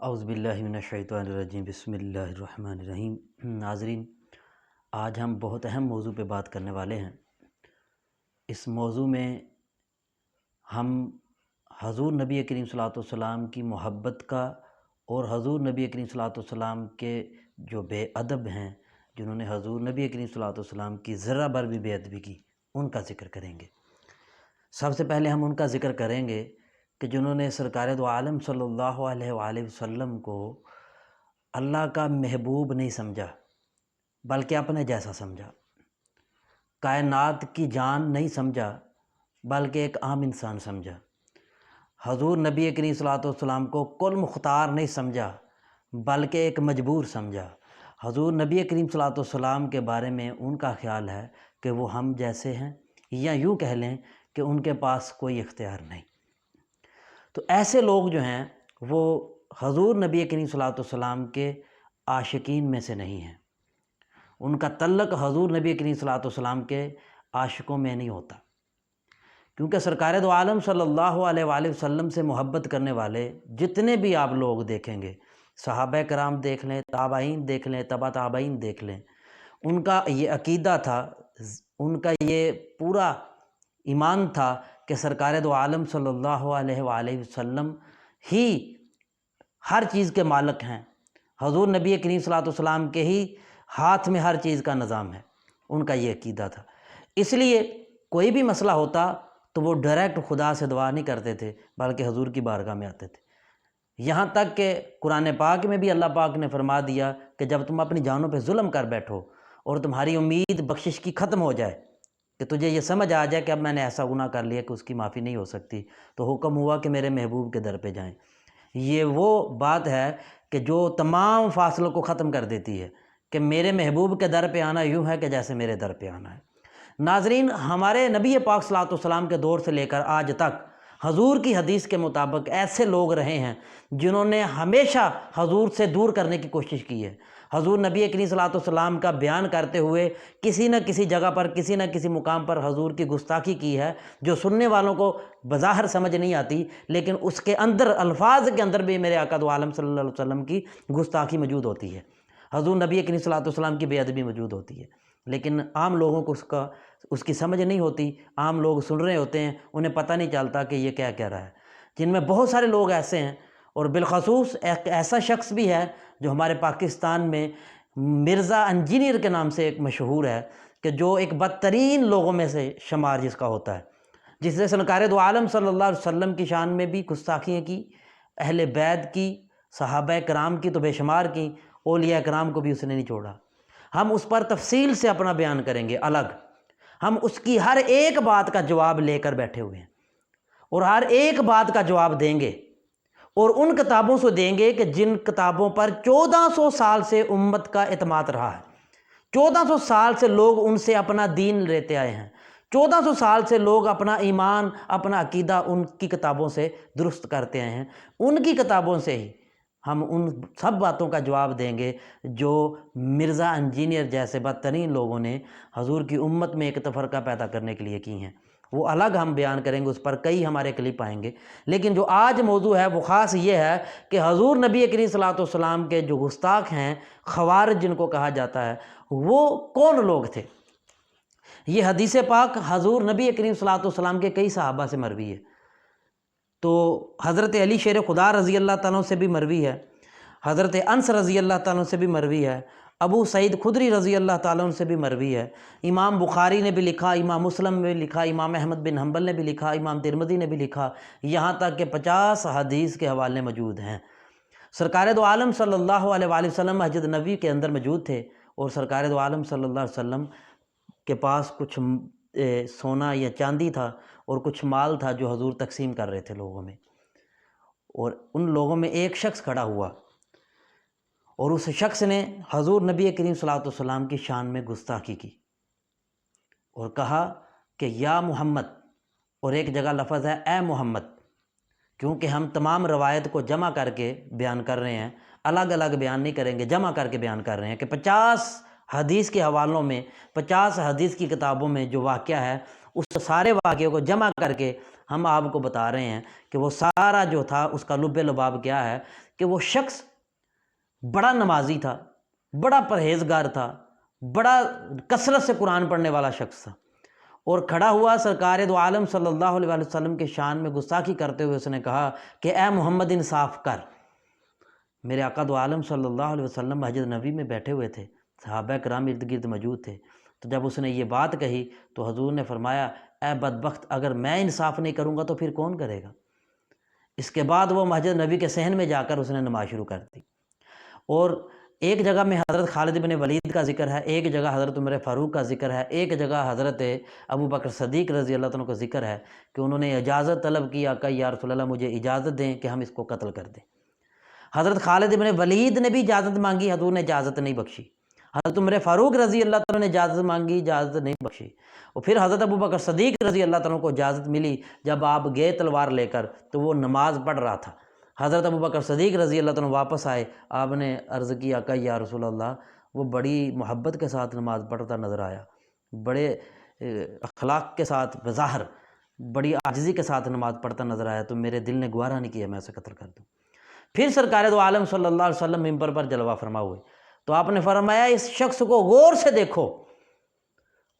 اعوذ باللہ من الشیطان الرجیم، بسم اللہ الرحمن الرحیم۔ ناظرین، آج ہم بہت اہم موضوع پہ بات کرنے والے ہیں۔ اس موضوع میں ہم حضور نبی کریم صلی اللہ علیہ وسلم کی محبت کا اور حضور نبی کریم صلی اللہ علیہ وسلم کے جو بے ادب ہیں، جنہوں نے حضور نبی کریم صلی اللہ علیہ وسلم کی ذرہ بھر بھی بے ادبی کی، ان کا ذکر کریں گے۔ سب سے پہلے ہم ان کا ذکر کریں گے کہ جنہوں نے سرکار دو عالم صلی اللہ علیہ وآلہ وسلم کو اللہ کا محبوب نہیں سمجھا بلکہ اپنے جیسا سمجھا، کائنات کی جان نہیں سمجھا بلکہ ایک عام انسان سمجھا، حضور نبی کریم صلی اللہ علیہ وسلم کو کل مختار نہیں سمجھا بلکہ ایک مجبور سمجھا۔ حضور نبی کریم صلی اللہ علیہ وسلم کے بارے میں ان کا خیال ہے کہ وہ ہم جیسے ہیں، یا یوں کہہ لیں کہ ان کے پاس کوئی اختیار نہیں۔ تو ایسے لوگ جو ہیں وہ حضور نبی کریم صلی اللہ علیہ وسلم کے عاشقین میں سے نہیں ہیں، ان کا تعلق حضور نبی کریم صلی اللہ علیہ وسلم کے عاشقوں میں نہیں ہوتا، کیونکہ سرکار دو عالم صلی اللہ علیہ وآلہ وسلم سے محبت کرنے والے جتنے بھی آپ لوگ دیکھیں گے، صحابہ کرام دیکھ لیں، تابعین دیکھ لیں، تبع تابعین دیکھ لیں، ان کا یہ عقیدہ تھا، ان کا یہ پورا ایمان تھا کہ سرکار دو عالم صلی اللہ علیہ وآلہ وسلم ہی ہر چیز کے مالک ہیں، حضور نبی کریم صلی اللہ علیہ وسلم کے ہی ہاتھ میں ہر چیز کا نظام ہے، ان کا یہ عقیدہ تھا۔ اس لیے کوئی بھی مسئلہ ہوتا تو وہ ڈائریکٹ خدا سے دعا نہیں کرتے تھے بلکہ حضور کی بارگاہ میں آتے تھے۔ یہاں تک کہ قرآن پاک میں بھی اللہ پاک نے فرما دیا کہ جب تم اپنی جانوں پہ ظلم کر بیٹھو اور تمہاری امید بخشش کی ختم ہو جائے، کہ تجھے یہ سمجھ آ جائے کہ اب میں نے ایسا گناہ کر لیا کہ اس کی معافی نہیں ہو سکتی، تو حکم ہوا کہ میرے محبوب کے در پہ جائیں۔ یہ وہ بات ہے کہ جو تمام فاصلوں کو ختم کر دیتی ہے، کہ میرے محبوب کے در پہ آنا یوں ہے کہ جیسے میرے در پہ آنا ہے۔ ناظرین، ہمارے نبی پاک صلی اللہ علیہ وسلم کے دور سے لے کر آج تک حضور کی حدیث کے مطابق ایسے لوگ رہے ہیں جنہوں نے ہمیشہ حضور سے دور کرنے کی کوشش کی ہے۔ حضور نبی کریم صلی اللہ علیہ وسلم کا بیان کرتے ہوئے کسی نہ کسی جگہ پر، کسی نہ کسی مقام پر حضور کی گستاخی کی ہے، جو سننے والوں کو بظاہر سمجھ نہیں آتی، لیکن اس کے اندر، الفاظ کے اندر بھی میرے آقا دو عالم صلی اللہ علیہ وسلم کی گستاخی موجود ہوتی ہے، حضور نبی کریم صلی اللہ علیہ وسلم کی بے ادبی موجود ہوتی ہے، لیکن عام لوگوں کو اس کی سمجھ نہیں ہوتی۔ عام لوگ سن رہے ہوتے ہیں، انہیں پتہ نہیں چلتا کہ یہ کیا کہہ رہا ہے، جن میں بہت سارے لوگ ایسے ہیں، اور بالخصوص ایک ایسا شخص بھی ہے جو ہمارے پاکستان میں مرزا انجینئر کے نام سے ایک مشہور ہے، کہ جو ایک بدترین لوگوں میں سے شمار جس کا ہوتا ہے، جس نے سرکار دو عالم صلی اللہ علیہ وسلم کی شان میں بھی گستاخیاں کی، اہل بیت کی، صحابہ کرام کی تو بے شمار کی، اولیاء کرام کو بھی اس نے نہیں چھوڑا۔ ہم اس پر تفصیل سے اپنا بیان کریں گے الگ، ہم اس کی ہر ایک بات کا جواب لے کر بیٹھے ہوئے ہیں، اور ہر ایک بات کا جواب دیں گے، اور ان کتابوں سے دیں گے کہ جن کتابوں پر 1400 سال سے امت کا اعتماد رہا ہے، 1400 سال سے لوگ ان سے اپنا دین لیتے آئے ہیں، 1400 سال سے لوگ اپنا ایمان، اپنا عقیدہ ان کی کتابوں سے درست کرتے آئے ہیں۔ ان کی کتابوں سے ہی ہم ان سب باتوں کا جواب دیں گے جو مرزا انجینئر جیسے بدترین لوگوں نے حضور کی امت میں ایک تفرقہ پیدا کرنے کے لیے کی ہیں، وہ الگ ہم بیان کریں گے، اس پر کئی ہمارے کلپ آئیں گے۔ لیکن جو آج موضوع ہے وہ خاص یہ ہے کہ حضور نبی کریم صلی اللہ علیہ وسلم کے جو گستاخ ہیں، خوارج جن کو کہا جاتا ہے، وہ کون لوگ تھے۔ یہ حدیث پاک حضور نبی کریم صلی اللہ علیہ وسلم کے کئی صحابہ سے مروی ہے، تو حضرت علی شیر خدا رضی اللہ تعالیٰ سے بھی مروی ہے، حضرت انس رضی اللہ تعالیٰ سے بھی مروی ہے، ابو سعید خدری رضی اللہ تعالیٰ سے بھی مروی ہے، امام بخاری نے بھی لکھا، امام مسلم نے بھی لکھا، امام احمد بن حنبل نے بھی لکھا، امام ترمذی نے بھی لکھا، یہاں تک کہ 50 حدیث کے حوالے موجود ہیں۔ سرکار دو عالم صلی اللہ علیہ وآلہ وسلم مسجد نبوی کے اندر موجود تھے، اور سرکار دو عالم صلی اللہ علیہ وسلم کے پاس کچھ سونا یا چاندی تھا اور کچھ مال تھا جو حضور تقسیم کر رہے تھے لوگوں میں، اور ان لوگوں میں ایک شخص کھڑا ہوا، اور اس شخص نے حضور نبی کریم صلی اللہ علیہ وسلم کی شان میں گستاخی کی اور کہا کہ یا محمد، اور ایک جگہ لفظ ہے اے محمد، کیونکہ ہم تمام روایت کو جمع کر کے بیان کر رہے ہیں، الگ الگ بیان نہیں کریں گے، جمع کر کے بیان کر رہے ہیں کہ 50 حدیث کے حوالوں میں، 50 حدیث کی کتابوں میں جو واقعہ ہے اس سارے واقعوں کو جمع کر کے ہم آپ کو بتا رہے ہیں کہ وہ سارا جو تھا اس کا لب لباب کیا ہے کہ وہ شخص بڑا نمازی تھا، بڑا پرہیزگار تھا، بڑا کثرت سے قرآن پڑھنے والا شخص تھا، اور کھڑا ہوا سرکار دو عالم صلی اللہ علیہ وسلم کے شان میں گستاخی کرتے ہوئے اس نے کہا کہ اے محمد انصاف کر۔ میرے آقا دو عالم صلی اللہ علیہ وسلم مسجد نبوی میں بیٹھے ہوئے تھے، صحابہ کرام ارد گرد موجود تھے، تو جب اس نے یہ بات کہی تو حضور نے فرمایا اے بدبخت، اگر میں انصاف نہیں کروں گا تو پھر کون کرے گا؟ اس کے بعد وہ مسجد نبوی کے صحن میں جا کر اس نے نماز شروع کر دی، اور ایک جگہ میں حضرت خالد بن ولید کا ذکر ہے، ایک جگہ حضرت عمر فاروق کا ذکر ہے، ایک جگہ حضرت ابو بکر صدیق رضی اللہ عنہ کا ذکر ہے کہ انہوں نے اجازت طلب کی، آقا یا رسول اللہ مجھے اجازت دیں کہ ہم اس کو قتل کر دیں۔ حضرت خالد بن ولید نے بھی اجازت مانگی، حضور نے اجازت نہیں بخشی۔ حضرت عمر فاروق رضی اللہ تعالیٰ نے اجازت مانگی، اجازت نہیں بخشی۔ اور پھر حضرت ابو بکر صدیق رضی اللہ تعالیٰ کو اجازت ملی جب آپ گئے تلوار لے کر تو وہ نماز پڑھ رہا تھا۔ حضرت ابو بکر صدیق رضی اللہ تعالیٰ واپس آئے، آپ نے عرض کی آقا یا رسول اللہ وہ بڑی محبت کے ساتھ نماز پڑھتا نظر آیا، بڑے اخلاق کے ساتھ بظاہر بڑی عاجزی کے ساتھ نماز پڑھتا نظر آیا، تو میرے دل نے گوارہ نہیں کیا میں اسے قتل کر دوں۔ پھر سرکار دو عالم صلی اللہ علیہ وسلم ممبر پر جلوہ فرما ہوئے تو آپ نے فرمایا اس شخص کو غور سے دیکھو۔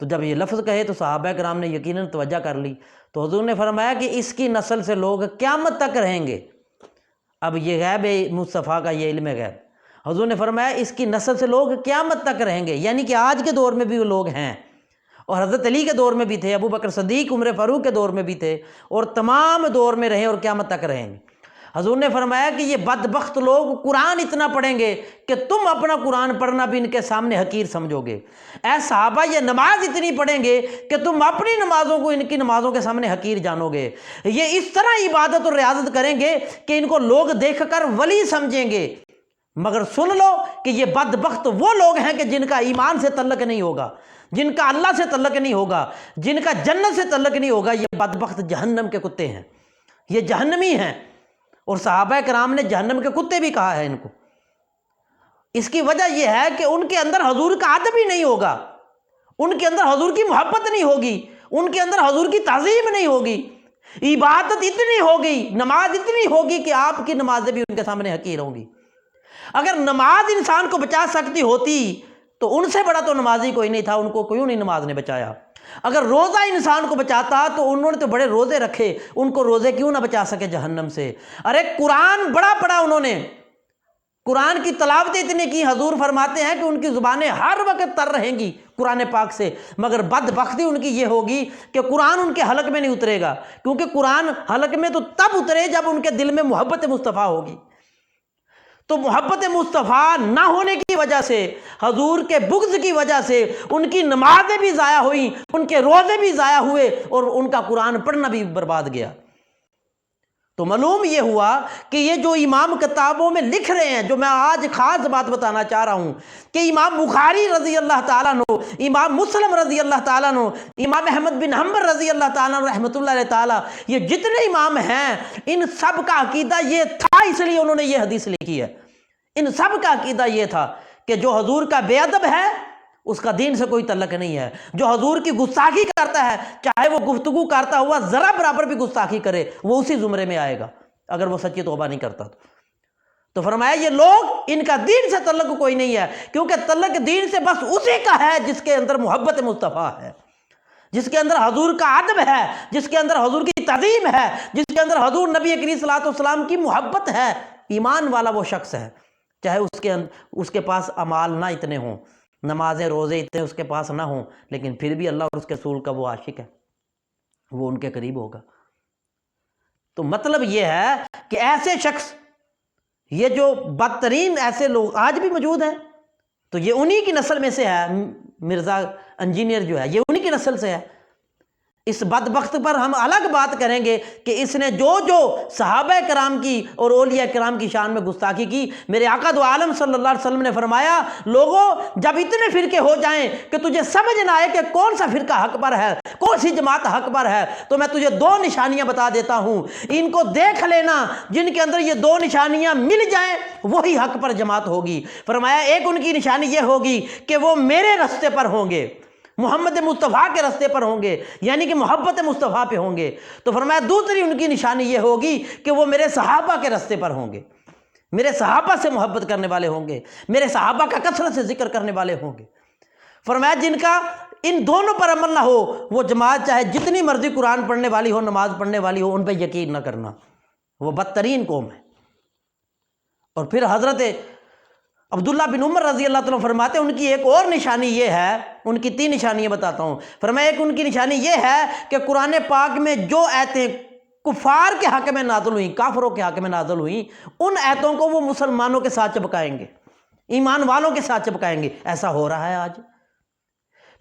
تو جب یہ لفظ کہے تو صحابہ کرام نے یقیناً توجہ کر لی، تو حضور نے فرمایا کہ اس کی نسل سے لوگ قیامت تک رہیں گے۔ اب یہ غیب ہے مصطفیٰ کا، یہ علم غیب۔ حضور نے فرمایا اس کی نسل سے لوگ قیامت تک رہیں گے، یعنی کہ آج کے دور میں بھی وہ لوگ ہیں، اور حضرت علی کے دور میں بھی تھے، ابو بکر صدیق عمر فاروق کے دور میں بھی تھے، اور تمام دور میں رہیں اور قیامت تک رہیں گے۔ حضور نے فرمایا کہ یہ بدبخت لوگ قرآن اتنا پڑھیں گے کہ تم اپنا قرآن پڑھنا بھی ان کے سامنے حقیر سمجھو گے۔ اے صحابہ یہ نماز اتنی پڑھیں گے کہ تم اپنی نمازوں کو ان کی نمازوں کے سامنے حقیر جانو گے۔ یہ اس طرح عبادت اور ریاضت کریں گے کہ ان کو لوگ دیکھ کر ولی سمجھیں گے۔ مگر سن لو کہ یہ بدبخت وہ لوگ ہیں کہ جن کا ایمان سے تعلق نہیں ہوگا، جن کا اللہ سے تعلق نہیں ہوگا، جن کا جنت سے تعلق نہیں ہوگا، یہ بدبخت جہنم کے کتے ہیں، یہ جہنمی ہیں۔ اور صحابہ کرام نے جہنم کے کتے بھی کہا ہے ان کو۔ اس کی وجہ یہ ہے کہ ان کے اندر حضور کا ادب ہی نہیں ہوگا، ان کے اندر حضور کی محبت نہیں ہوگی، ان کے اندر حضور کی تعظیم نہیں ہوگی۔ عبادت اتنی ہوگی، نماز اتنی ہوگی کہ آپ کی نمازیں بھی ان کے سامنے حقیر ہوں گی۔ اگر نماز انسان کو بچا سکتی ہوتی تو ان سے بڑا تو نمازی کوئی نہیں تھا، ان کو کیوں نہیں نماز نے بچایا۔ اگر روزہ انسان کو بچاتا تو انہوں نے تو بڑے روزے رکھے، ان کو روزے کیوں نہ بچا سکے جہنم سے۔ ارے قرآن بڑا پڑھا انہوں نے، قرآن کی تلاوتیں اتنی کی، حضور فرماتے ہیں کہ ان کی زبانیں ہر وقت تر رہیں گی قرآن پاک سے، مگر بدبختی ان کی یہ ہوگی کہ قرآن ان کے حلق میں نہیں اترے گا، کیونکہ قرآن حلق میں تو تب اترے جب ان کے دل میں محبت مصطفیٰ ہوگی۔ تو محبت مصطفیٰ نہ ہونے کی وجہ سے، حضور کے بغض کی وجہ سے ان کی نمازیں بھی ضائع ہوئیں، ان کے روزے بھی ضائع ہوئے، اور ان کا قرآن پڑھنا بھی برباد گیا۔ تو معلوم یہ ہوا کہ یہ جو امام کتابوں میں لکھ رہے ہیں، جو میں آج خاص بات بتانا چاہ رہا ہوں کہ امام بخاری رضی اللہ تعالیٰ عنہ، امام مسلم رضی اللہ تعالیٰ عنہ، امام احمد بن حنبل رضی اللہ تعالیٰ عنہ رحمۃ اللہ علیہ تعالیٰ، یہ جتنے امام ہیں ان سب کا عقیدہ یہ تھا، اس لیے انہوں نے یہ حدیث لکھی ہے۔ ان سب کا عقیدہ یہ تھا کہ جو حضور کا بے ادب ہے اس کا دین سے کوئی تعلق نہیں ہے، جو حضور کی گستاخی کرتا ہے چاہے وہ گفتگو کرتا ہوا ذرا برابر بھی گستاخی کرے وہ اسی زمرے میں آئے گا اگر وہ سچی توبہ نہیں کرتا تو فرمایا یہ لوگ ان کا دین سے تعلق کوئی نہیں ہے، کیونکہ تعلق دین سے بس اسی کا ہے جس کے اندر محبت مصطفیٰ ہے، جس کے اندر حضور کا ادب ہے، جس کے اندر حضور کی تعظیم ہے، جس کے اندر حضور نبی کریم صلی اللہ علیہ وسلم کی محبت ہے۔ ایمان والا وہ شخص ہے، چاہے اس کے پاس اعمال نہ اتنے ہوں، نمازیں روزے اتنے اس کے پاس نہ ہوں، لیکن پھر بھی اللہ اور اس کے رسول کا وہ عاشق ہے، وہ ان کے قریب ہوگا۔ تو مطلب یہ ہے کہ ایسے شخص، یہ جو بدترین ایسے لوگ آج بھی موجود ہیں، تو یہ انہی کی نسل میں سے ہے۔ مرزا انجینئر جو ہے یہ انہی کی نسل سے ہے۔ اس بدبخت پر ہم الگ بات کریں گے کہ اس نے جو صحابہ کرام کی اور اولیاء کرام کی شان میں گستاخی کی، میرے آقا دو عالم صلی اللہ علیہ وسلم نے فرمایا لوگوں جب اتنے فرقے ہو جائیں کہ تجھے سمجھ نہ آئے کہ کون سا فرقہ حق پر ہے، کون سی جماعت حق پر ہے، تو میں تجھے دو نشانیاں بتا دیتا ہوں، ان کو دیکھ لینا، جن کے اندر یہ دو نشانیاں مل جائیں وہی حق پر جماعت ہوگی۔ فرمایا ایک ان کی نشانی یہ ہوگی کہ وہ میرے راستے پر ہوں گے، محمد مصطفیٰ کے راستے پر ہوں گے، یعنی کہ محبت مصطفیٰ پہ ہوں گے۔ تو فرمایا دوسری ان کی نشانی یہ ہوگی کہ وہ میرے صحابہ کے راستے پر ہوں گے، میرے صحابہ سے محبت کرنے والے ہوں گے، میرے صحابہ کا کثرت سے ذکر کرنے والے ہوں گے۔ فرمایا جن کا ان دونوں پر عمل نہ ہو، وہ جماعت چاہے جتنی مرضی قرآن پڑھنے والی ہو، نماز پڑھنے والی ہو، ان پہ یقین نہ کرنا، وہ بدترین قوم ہے۔ اور پھر حضرت عبداللہ بن عمر رضی اللہ تعالیٰ فرماتے ہیں ان کی ایک اور نشانی یہ ہے، ان کی 3 نشانیاں بتاتا ہوں۔ فرمایا ایک ان کی نشانی یہ ہے کہ قرآن پاک میں جو آیتیں کفار کے حق میں نازل ہوئیں، کافروں کے حق میں نازل ہوئیں، ان آیتوں کو وہ مسلمانوں کے ساتھ چپکائیں گے، ایمان والوں کے ساتھ چپکائیں گے۔ ایسا ہو رہا ہے آج۔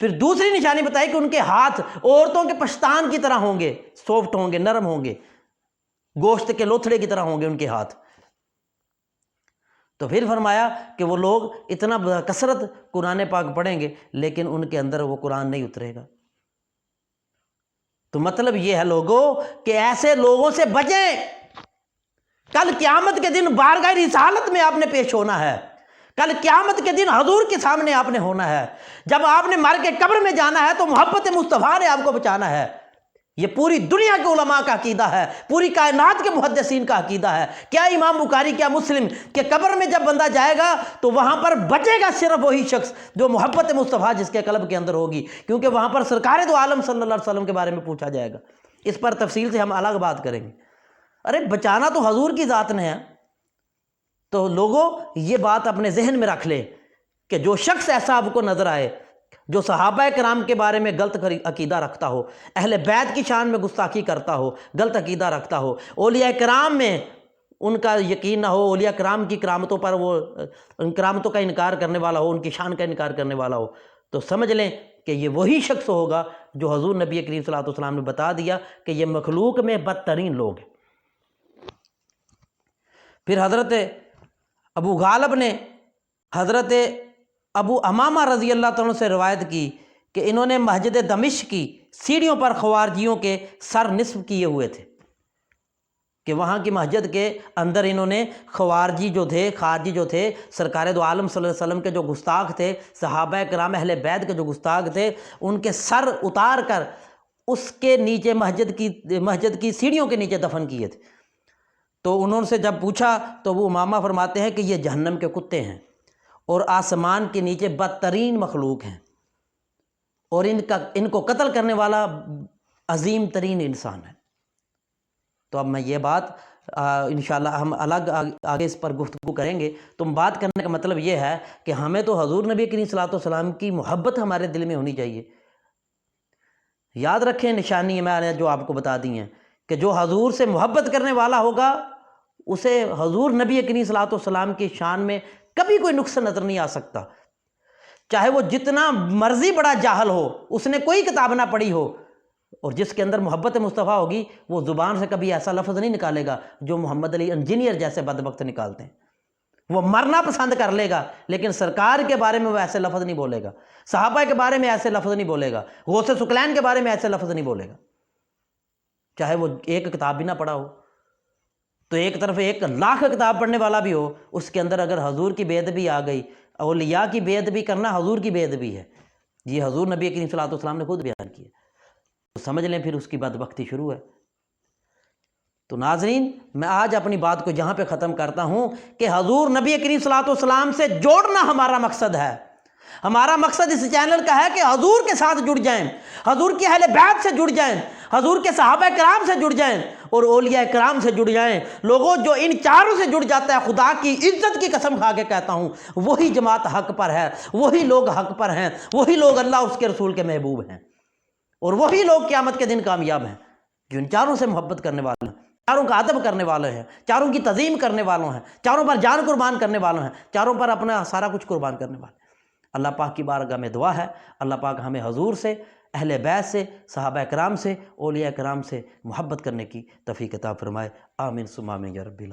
پھر دوسری نشانی بتائی کہ ان کے ہاتھ عورتوں کے پشتان کی طرح ہوں گے، سافٹ ہوں گے، نرم ہوں گے، گوشت کے لوتھڑے کی طرح ہوں گے ان کے ہاتھ۔ تو پھر فرمایا کہ وہ لوگ اتنا کثرت قرآن پاک پڑھیں گے لیکن ان کے اندر وہ قرآن نہیں اترے گا۔ تو مطلب یہ ہے لوگوں کہ ایسے لوگوں سے بچیں۔ کل قیامت کے دن بارگاہ رسالت میں آپ نے پیش ہونا ہے، کل قیامت کے دن حضور کے سامنے آپ نے ہونا ہے۔ جب آپ نے مر کے قبر میں جانا ہے تو محبت مصطفیٰ نے آپ کو بچانا ہے۔ یہ پوری دنیا کے علماء کا عقیدہ ہے، پوری کائنات کے محدثین کا عقیدہ ہے۔ کیا امام بخاری، کیا مسلم کہ قبر میں جب بندہ جائے گا تو وہاں پر بچے گا صرف وہی شخص جو محبت مصطفیٰ جس کے قلب کے اندر ہوگی، کیونکہ وہاں پر سرکار دو عالم صلی اللہ علیہ وسلم کے بارے میں پوچھا جائے گا۔ اس پر تفصیل سے ہم الگ بات کریں گے۔ ارے بچانا تو حضور کی ذات نے ہے۔ تو لوگوں یہ بات اپنے ذہن میں رکھ لیں کہ جو شخص ایسا آپ کو نظر آئے جو صحابہ کرام کے بارے میں غلط عقیدہ رکھتا ہو، اہل بیت کی شان میں گستاخی کرتا ہو، غلط عقیدہ رکھتا ہو، اولیاء کرام میں ان کا یقین نہ ہو، اولیاء کرام کی کرامتوں پر وہ ان کرامتوں کا انکار کرنے والا ہو، ان کی شان کا انکار کرنے والا ہو، تو سمجھ لیں کہ یہ وہی شخص ہوگا جو حضور نبی کریم صلی اللہ علیہ وسلم نے بتا دیا کہ یہ مخلوق میں بدترین لوگ ہیں۔ پھر حضرت ابو غالب نے حضرت ابو امامہ رضی اللہ تعالیٰ سے روایت کی کہ انہوں نے مسجد دمشق کی سیڑھیوں پر خوارجیوں کے سر نصب کیے ہوئے تھے، کہ وہاں کی مسجد کے اندر انہوں نے خارجی جو تھے سرکار دو عالم صلی اللہ علیہ وسلم کے جو گستاخ تھے، صحابہ کرام اہل بیت کے جو گستاخ تھے، ان کے سر اتار کر اس کے نیچے مسجد کی سیڑھیوں کے نیچے دفن کیے تھے۔ تو انہوں سے جب پوچھا تو وہ امامہ فرماتے ہیں کہ یہ جہنم کے کتے ہیں اور آسمان کے نیچے بدترین مخلوق ہیں، اور ان کو قتل کرنے والا عظیم ترین انسان ہے۔ تو اب میں یہ بات انشاءاللہ ہم الگ آگے اس پر گفتگو کریں گے۔ تم بات کرنے کا مطلب یہ ہے کہ ہمیں تو حضور نبی کریم صلی اللہ علیہ وسلم کی محبت ہمارے دل میں ہونی چاہیے۔ یاد رکھیں نشانی میں نے جو آپ کو بتا دی ہیں کہ جو حضور سے محبت کرنے والا ہوگا اسے حضور نبی کریم صلی اللہ علیہ وسلم کی شان میں کبھی کوئی نقص نظر نہیں آ سکتا، چاہے وہ جتنا مرضی بڑا جاہل ہو، اس نے کوئی کتاب نہ پڑھی ہو، اور جس کے اندر محبت مصطفیٰ ہوگی وہ زبان سے کبھی ایسا لفظ نہیں نکالے گا جو محمد علی انجینئر جیسے بدبخت نکالتے ہیں۔ وہ مرنا پسند کر لے گا لیکن سرکار کے بارے میں وہ ایسے لفظ نہیں بولے گا، صحابہ کے بارے میں ایسے لفظ نہیں بولے گا، غوث ثقلین کے بارے میں ایسے لفظ نہیں بولے گا، چاہے وہ ایک کتاب بھی نہ پڑھا ہو۔ تو ایک طرف 1,00,000 کتاب پڑھنے والا بھی ہو، اس کے اندر اگر حضور کی بے ادبی آ گئی، اولیاء کی بے ادبی کرنا حضور کی بے ادبی ہے، یہ حضور نبی کریم صلی اللہ علیہ وسلم نے خود بیان کیا، تو سمجھ لیں پھر اس کی بدبختی شروع ہے۔ تو ناظرین میں آج اپنی بات کو یہاں پہ ختم کرتا ہوں کہ حضور نبی کریم صلی اللہ علیہ وسلم سے جوڑنا ہمارا مقصد ہے۔ ہمارا مقصد اس چینل کا ہے کہ حضور کے ساتھ جڑ جائیں، حضور کی اہل بیت سے جڑ جائیں، حضور کے صحابہ کرام سے جڑ جائیں اور اولیاء کرام سے جڑ جائیں۔ لوگوں جو ان چاروں سے جڑ جاتا ہے، خدا کی عزت کی قسم کھا کے کہتا ہوں وہی جماعت حق پر ہے، وہی لوگ حق پر ہیں، وہی لوگ اللہ اس کے رسول کے محبوب ہیں، اور وہی لوگ قیامت کے دن کامیاب ہیں جو ان چاروں سے محبت کرنے والے ہیں، چاروں کا ادب کرنے والے ہیں، چاروں کی تعظیم کرنے والوں ہیں، چاروں پر جان قربان کرنے والوں ہیں، چاروں پر اپنا سارا کچھ قربان کرنے والے ہیں۔ اللہ پاک کی بارگاہ میں دعا ہے اللہ پاک ہمیں حضور سے، اہل بیت سے، صحابہ کرام سے، اولیاء کرام سے محبت کرنے کی توفیق عطا فرمائے۔ آمین ثم آمین یا رب العالمین۔